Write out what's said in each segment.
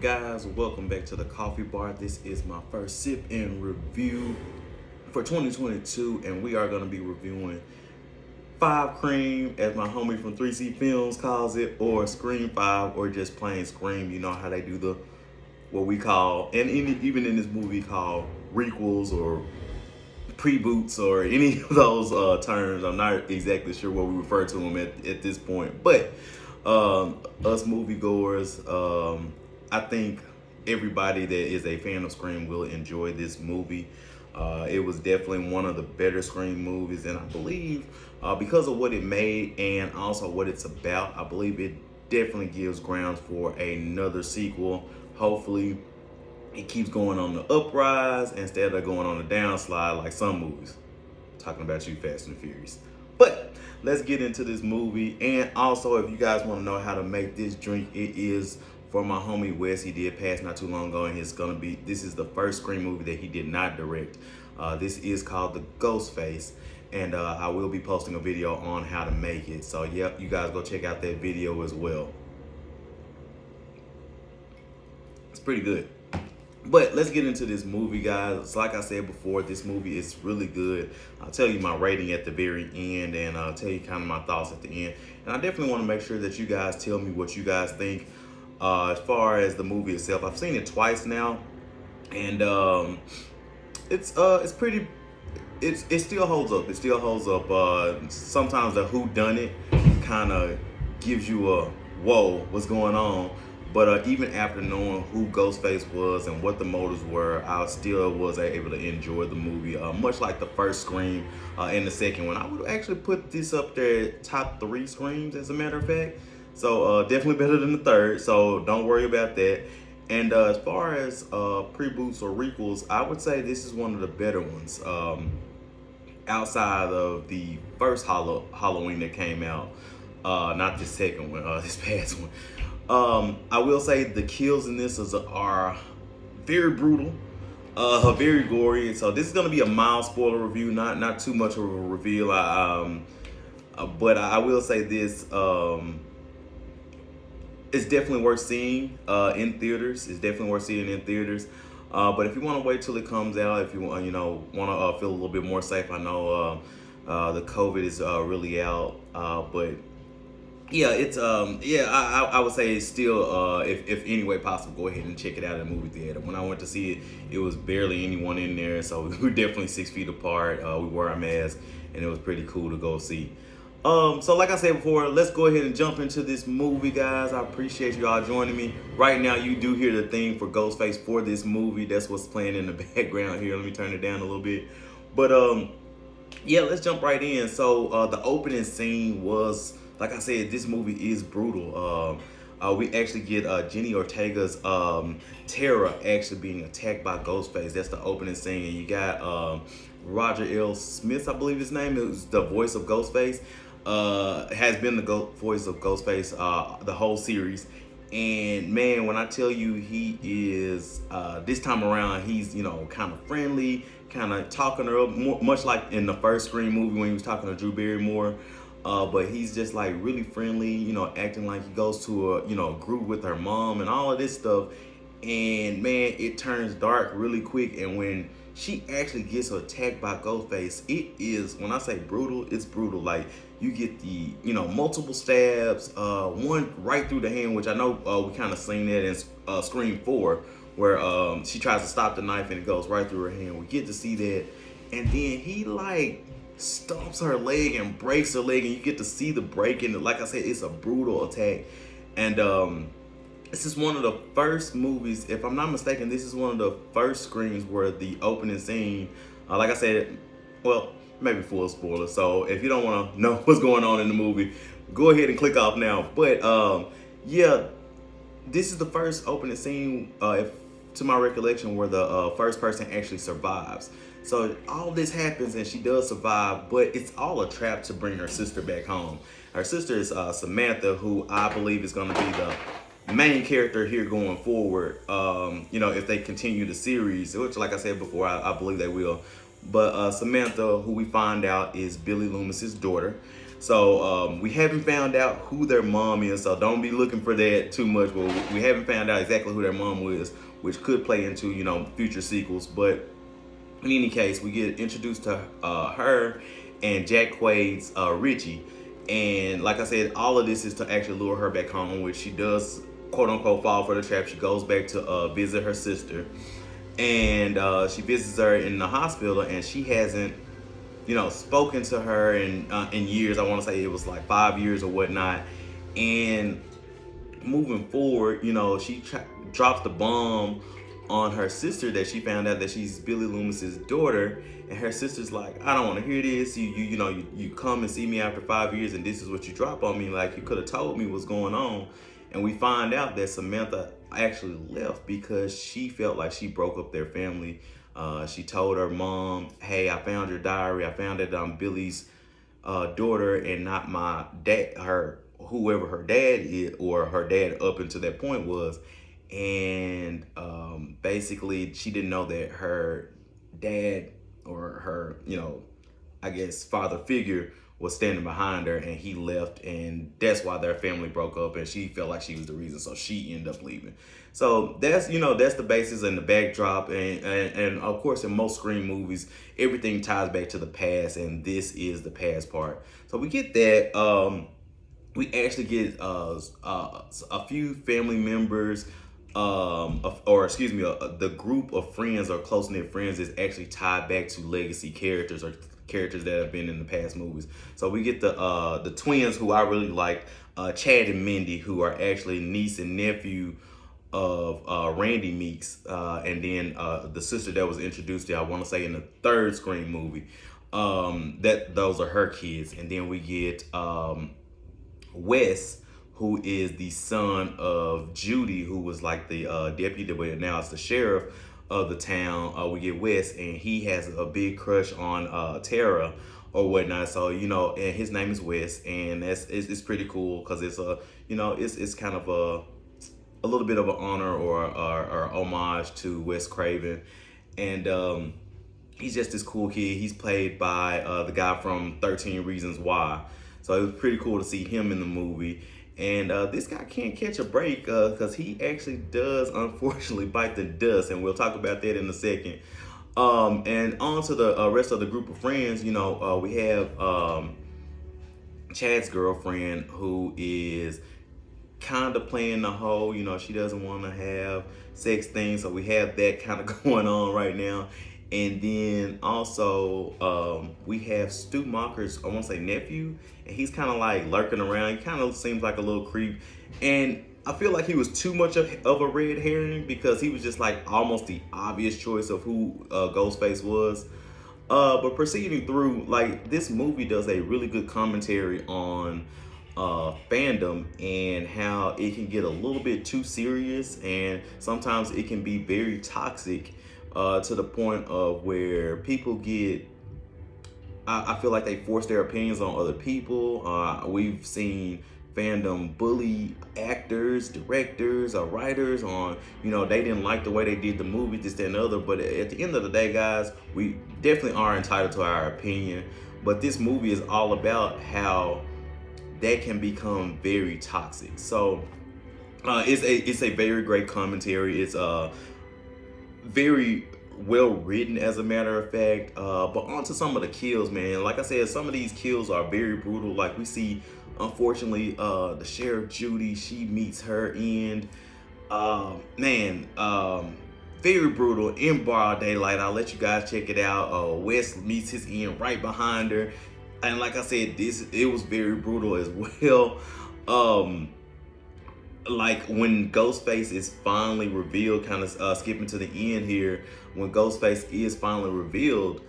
Guys, welcome back to the coffee bar. This is my first sip and review for 2022, and we are going to be reviewing Five Cream, as my homie from 3C Films calls it, or Scream 5, or just plain Scream. You know how they do the what we call, and even in this movie, called requels or pre-boots or any of those terms. I'm not exactly sure what we refer to them at this point, but us moviegoers, I think everybody that is a fan of Scream will enjoy this movie. It was definitely one of the better Scream movies, and I believe because of what it made and also what it's about, I believe it definitely gives grounds for another sequel. Hopefully, it keeps going on the uprise instead of going on the downslide like some movies. Talking about you, Fast and Furious. But let's get into this movie. And also, if you guys want to know how to make this drink, it is for my homie Wes. He did pass not too long ago, and this is the first Scream movie that he did not direct. This is called the Ghostface, and I will be posting a video on how to make it. So yep, you guys go check out that video as well. It's pretty good. But let's get into this movie, guys. Like I said before, this movie is really good. I'll tell you my rating at the very end, and I'll tell you kind of my thoughts at the end. And I definitely want to make sure that you guys tell me what you guys think as far as the movie itself. I've seen it twice now, and it's pretty. It still holds up. It still holds up. Sometimes the who done it kind of gives you a whoa, what's going on. But even after knowing who Ghostface was and what the motives were, I still was able to enjoy the movie. Much like the first Scream and the second one, I would actually put this up there top 3 Screams, as a matter of fact. So definitely better than the third. So don't worry about that. And as far as pre-boots or requels, I would say this is one of the better ones. Outside of the first Halloween that came out, not the second one, this past one. I will say the kills in this are very brutal, very gory. So this is gonna be a mild spoiler review, not too much of a reveal. But I will say this: it's definitely worth seeing in theaters. It's definitely worth seeing in theaters. But if you want to wait till it comes out, if you want, want to feel a little bit more safe, I know the COVID is really out, but. Yeah, it's I would say it's still if any way possible, go ahead and check it out at a movie theater. When I went to see it, it was barely anyone in there, so we were definitely 6 feet apart. We wore our masks, and it was pretty cool to go see. So like I said before, let's go ahead and jump into this movie, guys. I appreciate you all joining me. Right now, you do hear the theme for Ghostface for this movie. That's what's playing in the background here. Let me turn it down a little bit. But yeah, let's jump right in. So the opening scene was, like I said, this movie is brutal. We actually get Jenny Ortega's Tara actually being attacked by Ghostface. That's the opening scene. And you got Roger L. Smith, I believe his name is, the voice of Ghostface. Has been the voice of Ghostface the whole series. And man, when I tell you he is, this time around, he's, kind of friendly, kind of talking to her, much like in the first Scream movie when he was talking to Drew Barrymore. But he's just like really friendly, acting like he goes to a group with her mom and all of this stuff. And man, it turns dark really quick. And when she actually gets attacked by Ghostface, it is, when I say brutal, it's brutal. Like, you get the multiple stabs, one right through the hand, which I know we kind of seen that in Scream 4, where she tries to stop the knife and it goes right through her hand. We get to see that, and then he like stomps her leg and breaks her leg, and you get to see the break. And like I said, it's a brutal attack. And this is one of the first movies, if I'm not mistaken, this is one of the first Screams where the opening scene, like I said, well, maybe full spoiler. So if you don't want to know what's going on in the movie, go ahead and click off now. But yeah, this is the first opening scene, to my recollection, where the first person actually survives. So all this happens and she does survive, but it's all a trap to bring her sister back home. Her sister is Samantha, who I believe is going to be the main character here going forward. If they continue the series, which, like I said before, I believe they will. But Samantha, who we find out is Billy Loomis's daughter. So we haven't found out who their mom is, so don't be looking for that too much. But we haven't found out exactly who their mom was, which could play into future sequels. But in any case, we get introduced to her and Jack Quaid's Richie, and like I said, all of this is to actually lure her back home, which she does quote unquote fall for the trap. She goes back to visit her sister, and she visits her in the hospital, and she hasn't spoken to her in years. I want to say it was like 5 years or whatnot. And moving forward, she drops the bomb on her sister that she found out that she's Billy Loomis's daughter, and her sister's like, I don't want to hear this. You come and see me after 5 years, and this is what you drop on me. Like, you could have told me what's going on. And we find out that Samantha actually left because she felt like she broke up their family. She told her mom, "Hey, I found your diary. I found that I'm Billy's daughter and not my dad, whoever her dad is, or her dad up until that point was." And basically, she didn't know that her dad, or her, I guess, father figure, was standing behind her, and he left, and that's why their family broke up, and she felt like she was the reason, so she ended up leaving. So that's the basis and the backdrop, and of course, in most Scream movies, everything ties back to the past, and this is the past part. So we get that. We actually get a few family members, or excuse me, the group of friends or close knit friends is actually tied back to legacy characters or characters that have been in the past movies. So we get the twins, who I really like, Chad and Mindy, who are actually niece and nephew of Randy Meeks, and then the sister that was introduced there, I want to say in the third Scream movie. That those are her kids, and then we get Wes, who is the son of Judy, who was like the deputy, but now it's the sheriff of the town. We get Wes, and he has a big crush on Tara or whatnot. So and his name is Wes, and it's pretty cool because it's it's kind of a little bit of an honor or homage to Wes Craven, and he's just this cool kid. He's played by the guy from 13 Reasons Why. So it was pretty cool to see him in the movie. And this guy can't catch a break because he actually does, unfortunately, bite the dust. And we'll talk about that in a second. And on to the rest of the group of friends, we have Chad's girlfriend, who is kind of playing the whole, she doesn't want to have sex thing. So we have that kind of going on right now. And then also we have Stu Macher's, I want to say, nephew, and he's kind of like lurking around. He kind of seems like a little creep, and I feel like he was too much of a red herring because he was just like almost the obvious choice of who Ghostface was. But proceeding through, like, this movie does a really good commentary on fandom and how it can get a little bit too serious, and sometimes it can be very toxic. To the point of where people get, I feel like they force their opinions on other people. We've seen fandom bully actors, directors, or writers on, they didn't like the way they did the movie, this, that, and the other. But at the end of the day, guys, we definitely are entitled to our opinion. But this movie is all about how that can become very toxic. So it's a very great commentary. It's very well written, as a matter of fact. But on to some of the kills, man. Like I said, some of these kills are very brutal. Like we see, unfortunately, the sheriff Judy, she meets her end. Very brutal in broad daylight. I'll let you guys check it out. Wes meets his end right behind her, and like I said, it was very brutal as well. Like when Ghostface is finally revealed, kind of skipping to the end here, when Ghostface is finally revealed,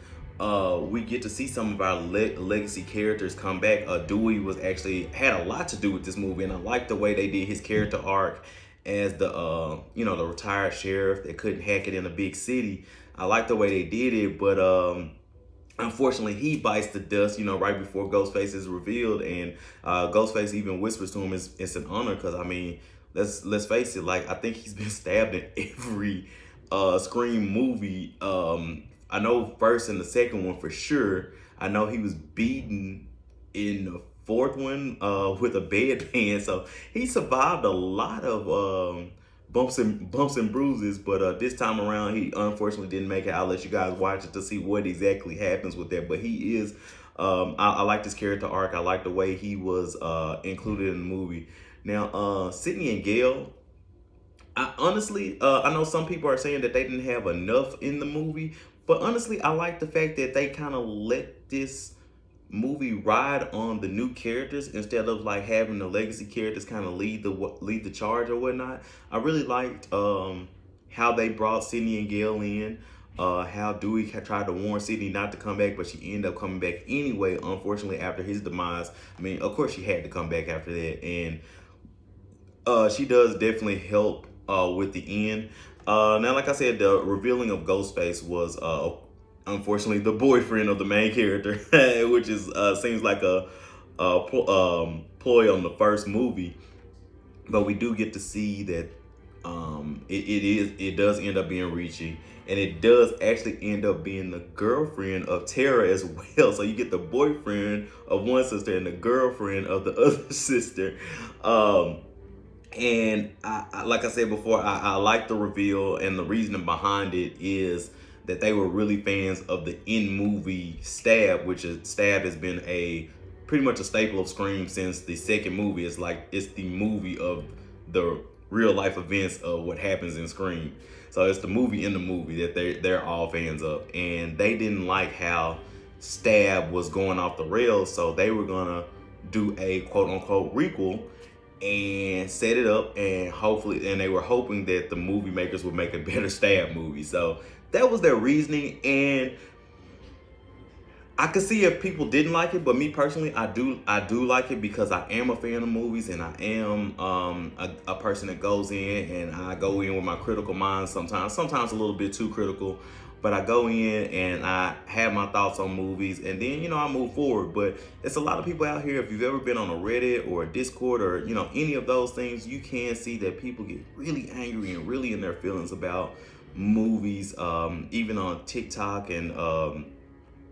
we get to see some of our legacy characters come back. Dewey was actually had a lot to do with this movie, and I like the way they did his character arc as the the retired sheriff that couldn't hack it in a big city. I like the way they did it, but unfortunately, he bites the dust, right before Ghostface is revealed, and Ghostface even whispers to him, "It's an honor," because I mean, let's face it, like I think he's been stabbed in every Scream movie. I know first and the second one for sure. I know he was beaten in the fourth one with a bedpan. So he survived a lot of bumps and bruises. But this time around, he unfortunately didn't make it. I'll let you guys watch it to see what exactly happens with that. But he is. I like this character arc. I like the way he was included in the movie. Now, Sydney and Gail, I honestly, I know some people are saying that they didn't have enough in the movie, but honestly, I like the fact that they kind of let this movie ride on the new characters instead of like having the legacy characters kind of lead the charge or whatnot. I really liked how they brought Sydney and Gail in. How Dewey tried to warn Sydney not to come back, but she ended up coming back anyway. Unfortunately, after his demise, I mean, of course, she had to come back after that, and she does definitely help with the end. Now, like I said, the revealing of Ghostface was unfortunately the boyfriend of the main character, which is seems like a ploy on the first movie. But we do get to see that it does end up being Richie, and it does actually end up being the girlfriend of Tara as well. So you get the boyfriend of one sister and the girlfriend of the other sister. And like I said before, I like the reveal, and the reasoning behind it is that they were really fans of the in-movie stab, which is stab has been a pretty much a staple of Scream since the second movie. It's like it's the movie of the real life events of what happens in Scream. So it's the movie in the movie that they're all fans of, and they didn't like how stab was going off the rails, so they were gonna do a quote unquote requel and set it up, and hopefully, and they were hoping that the movie makers would make a better stab movie. So that was their reasoning, and I could see if people didn't like it, but me personally, I do like it because I am a fan of movies, and I am a person that goes in, and I go in with my critical mind sometimes a little bit too critical, but I go in and I have my thoughts on movies, and then I move forward. But it's a lot of people out here. If you've ever been on a Reddit or a Discord or any of those things, you can see that people get really angry and really in their feelings about movies, even on TikTok and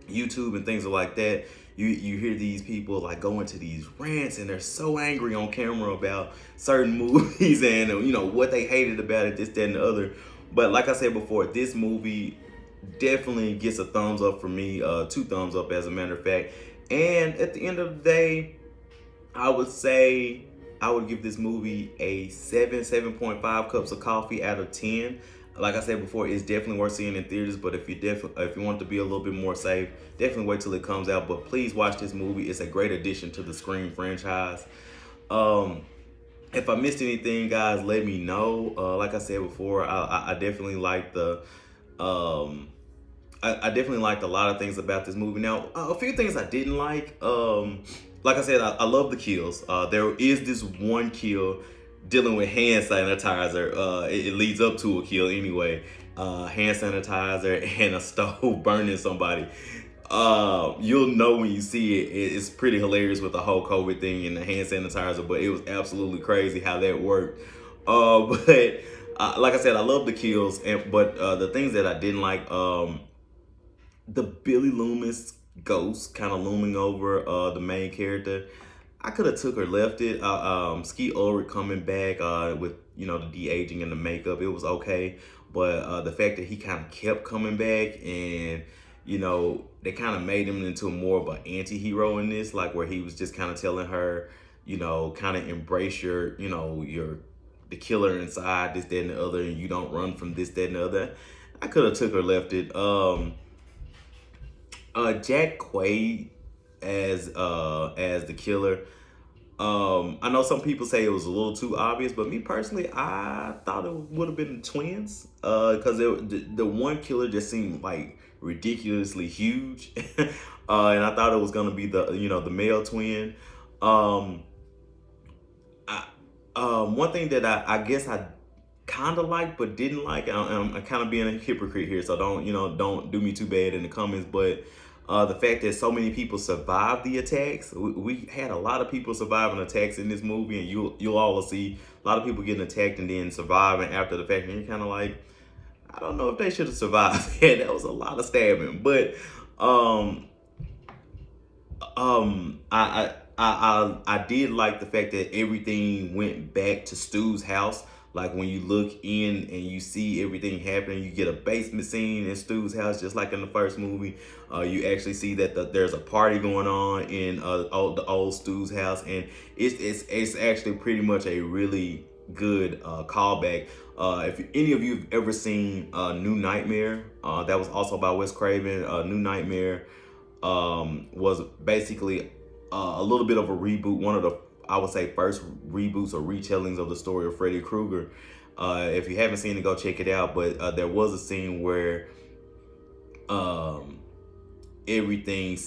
YouTube and things like that. You hear these people like go into these rants, and they're so angry on camera about certain movies and what they hated about it, this, that, and the other. But like I said before, this movie definitely gets a thumbs up for me, two thumbs up as a matter of fact. And at the end of the day, I would say I would give this movie a 7.5 cups of coffee out of 10. Like I said before, it's definitely worth seeing in theaters. But if you want to be a little bit more safe, definitely wait till it comes out. But please watch this movie. It's a great addition to the Scream franchise. If I missed anything, guys, let me know. Like I said before, I definitely like the. I definitely liked a lot of things about this movie. Now, a few things I didn't like. Like I said, I love the kills. There is this one kill dealing with hand sanitizer. It leads up to a kill anyway. Hand sanitizer and a stove burning somebody. You'll know when you see it. It's pretty hilarious with the whole COVID thing and the hand sanitizer, but it was absolutely crazy how that worked. But like I said, I love the kills, but the things that I didn't like, the Billy Loomis ghost kind of looming over the main character. I could have took or left it. Skeet Ulrich coming back with the de-aging and the makeup, it was okay. But the fact that he kind of kept coming back, and they kind of made him into more of an anti-hero in this, like where he was just kind of telling her, kind of embrace your the killer inside, this, that, and the other, and you don't run from this, that, and the other. I could have took or left it. Jack Quaid as the killer. I know some people say it was a little too obvious, but me personally, I thought it would have been twins. Because the one killer just seemed like ridiculously huge, and I thought it was gonna be the male twin. One thing that I guess I kind of liked but didn't like. I'm kind of being a hypocrite here, so don't do me too bad in the comments. But the fact that so many people survived the attacks, we had a lot of people surviving attacks in this movie, and you'll all see a lot of people getting attacked and then surviving after the fact, and you're kind of like, I don't know if they should have survived. Yeah, that was a lot of stabbing, but I I did like the fact that everything went back to Stu's house. Like when you look in and you see everything happening, you get a basement scene in Stu's house, just like in the first movie. You actually see that there's a party going on in the old Stu's house, and it's actually pretty much a really good callback. If any of you have ever seen New Nightmare, that was also by Wes Craven. New Nightmare was basically a little bit of a reboot, one of the, I would say, first reboots or retellings of the story of Freddy Krueger. If you haven't seen it, go check it out. But there was a scene where um, everything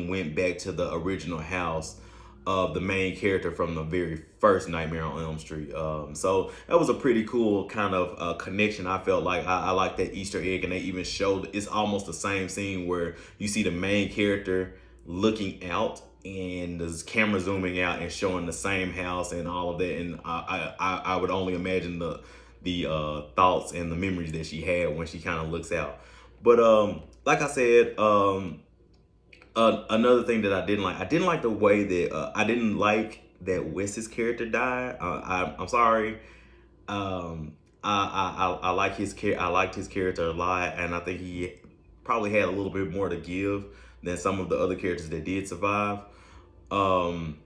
went back to the original house of the main character from the very first Nightmare on Elm Street. So that was a pretty cool kind of connection. I felt like I like that Easter egg, and they even showed it's almost the same scene where you see the main character looking out and the camera zooming out and showing the same house and all of that. And I would only imagine the thoughts and the memories that she had when she kind of looks out. But like I said, another thing that I didn't like the way that I didn't like that Wes's character died. I'm sorry. I like I liked his character a lot, and I think he probably had a little bit more to give than some of the other characters that did survive. Um,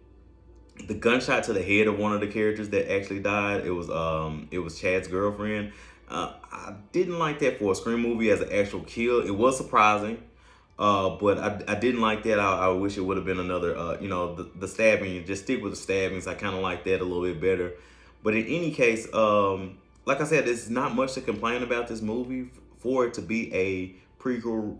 the gunshot to the head of one of the characters that actually died, it was Chad's girlfriend. I didn't like that for a Scream movie as an actual kill. It was surprising. But I didn't like that. I wish it would have been another, the stabbing. Just stick with the stabbings. I kind of like that a little bit better. But in any case, like I said, there's not much to complain about this movie. For it to be a prequel,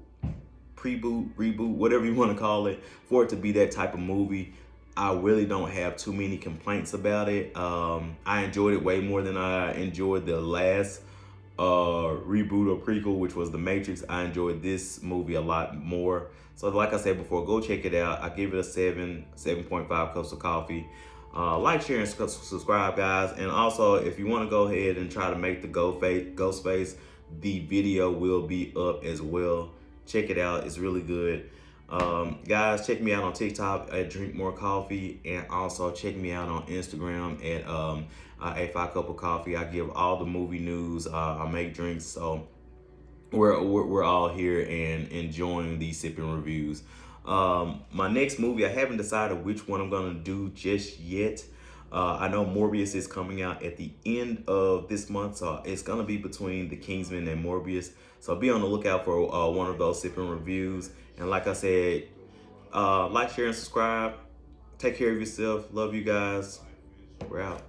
preboot, reboot, whatever you want to call it, for it to be that type of movie, I really don't have too many complaints about it. I enjoyed it way more than I enjoyed the last reboot or prequel, which was The Matrix. I enjoyed this movie a lot more. So like I said before, go check it out. I give it a 7.5 cups of coffee. Like, share, and subscribe, guys. And also, if you want to go ahead and try to make the Ghostface, the video will be up as well. Check it out. It's really good. Guys, check me out on TikTok at Drink More Coffee, and also check me out on Instagram at a 5 Cup of Coffee. I give all the movie news. I make drinks, so we're all here and enjoying these sipping reviews. My next movie, I haven't decided which one I'm gonna do just yet. I know Morbius is coming out at the end of this month, so it's gonna be between The Kingsman and Morbius. So be on the lookout for one of those sipping reviews. And like I said, like, share, and subscribe. Take care of yourself. Love you guys. We're out.